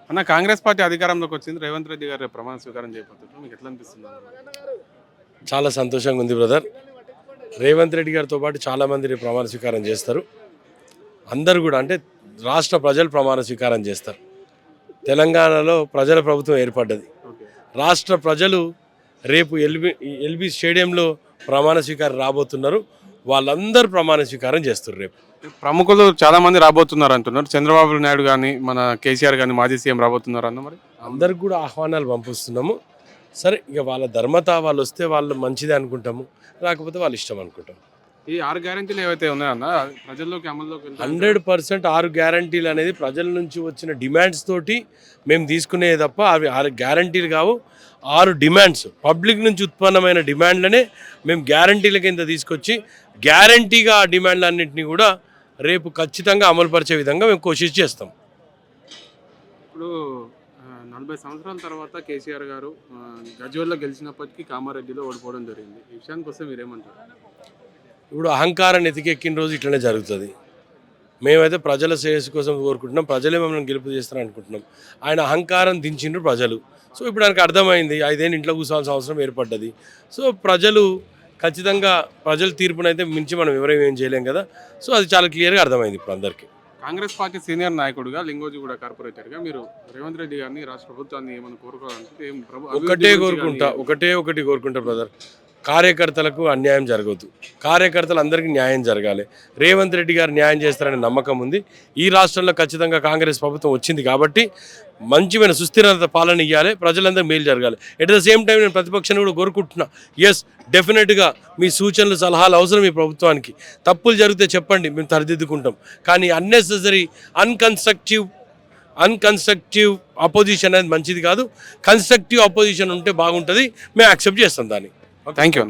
అన్న కాంగ్రెస్ పార్టీ అధికారంలోకి వచ్చింది. రేవంత్ రెడ్డి గారు ప్రమాణ స్వీకారం చేయబోతున్నారు. మీకు ఎట్లా అనిపిస్తుంది? చాలా సంతోషంగా ఉంది బ్రదర్. రేవంత్ రెడ్డి గారితో పాటు చాలామంది రేపు ప్రమాణ స్వీకారం చేస్తారు. అందరూ కూడా అంటే రాష్ట్ర ప్రజలు ప్రమాణ స్వీకారం చేస్తారు. తెలంగాణలో ప్రజల ప్రభుత్వం ఏర్పడ్డది. రాష్ట్ర ప్రజలు రేపు ఎల్బీ స్టేడియంలో ప్రమాణ స్వీకారం రాబోతున్నారు. వాళ్ళందరూ ప్రమాణ స్వీకారం చేస్తారు. రేపు ప్రముఖులు చాలా మంది రాబోతున్నారు అంటున్నారు. చంద్రబాబు నాయుడు కానీ, మన కేసీఆర్ కానీ, మాజీ సీఎం రాబోతున్నారు అన్న. మరి అందరికి కూడా ఆహ్వానాలు పంపిస్తున్నాము. సరే, ఇక వాళ్ళ ధర్మత, వాళ్ళు వస్తే వాళ్ళు మంచిదే అనుకుంటాము, రాకపోతే వాళ్ళ ఇష్టం అనుకుంటాం. ఈ 6 గ్యారెంటీలు ఏవైతే ఉన్నాయన్న ప్రజల్లోకి అమల్లోకి 100% 6 గ్యారంటీలు అనేది ప్రజల నుంచి వచ్చిన డిమాండ్స్ తోటి మేము తీసుకునేది తప్ప అవి 6 గ్యారంటీలు కావు. 6 డిమాండ్స్ పబ్లిక్ నుంచి ఉత్పన్నమైన డిమాండ్లనే మేము గ్యారంటీల కింద తీసుకొచ్చి గ్యారంటీగా ఆ డిమాండ్లన్నింటినీ కూడా రేపు ఖచ్చితంగా అమలుపరిచే విధంగా మేము కోషిష్ చేస్తాం. ఇప్పుడు 40 సంవత్సరాల తర్వాత కేసీఆర్ గారు గజ్వేల్లో గెలిచినప్పటికీ కామారెడ్డిలో ఓడిపోవడం జరిగింది. ఈ విషయానికి వస్తే మీరేమంటారు? ఇప్పుడు అహంకారాన్ని ఎతికెక్కిన రోజు ఇట్లనే జరుగుతుంది. మేమైతే ప్రజల శ్రేయస్సు కోసం కోరుకుంటున్నాం, ప్రజలే మమ్మల్ని గెలుపు చేస్తారని అనుకుంటున్నాం. ఆయన అహంకారం దించిండ్రు ప్రజలు. సో ఇప్పుడు ఆయనకు అర్థమైంది 5 ఏళ్ళు ఇంట్లో కూర్చోవాల్సిన అవసరం ఏర్పడ్డది. సో ప్రజలు ఖచ్చితంగా ప్రజల తీర్పునైతే మించి మనం ఎవరేం ఏం చేయలేం కదా. సో అది చాలా క్లియర్గా అర్థమైంది ఇప్పుడు అందరికీ. కాంగ్రెస్ పార్టీ సీనియర్ నాయకుడిగా, లింగోజిగూడ కార్పొరేటర్గా మీరు రేవంత్ రెడ్డి గారిని, రాష్ట్ర ప్రభుత్వాన్ని ఏమైనా కోరుకోవాలంటే ఒకటి కోరుకుంటా బ్రదర్, కార్యకర్తలకు అన్యాయం జరగదు. కార్యకర్తలు అందరికీ న్యాయం జరగాలి. రేవంత్ రెడ్డి గారు న్యాయం చేస్తారనే నమ్మకం ఉంది. ఈ రాష్ట్రంలో ఖచ్చితంగా కాంగ్రెస్ ప్రభుత్వం వచ్చింది కాబట్టి మంచిమైన సుస్థిరత పాలన ఇవ్వాలి, ప్రజలందరూ మేలు జరగాలి. ఎట్ ద సేమ్ టైం నేను ప్రతిపక్షాన్ని కూడా కోరుకుంటున్నా, ఎస్ డెఫినెట్గా మీ సూచనలు సలహాలు అవసరం ఈ ప్రభుత్వానికి. తప్పులు జరిగితే చెప్పండి, మేము సరిదిద్దుకుంటాం. కానీ అన్నెసెసరీ అన్కన్స్ట్రక్టివ్ అపోజిషన్ అనేది మంచిది కాదు. కన్స్ట్రక్టివ్ అపోజిషన్ ఉంటే బాగుంటుంది, మేము యాక్సెప్ట్ చేస్తాం దాన్ని. Thank you.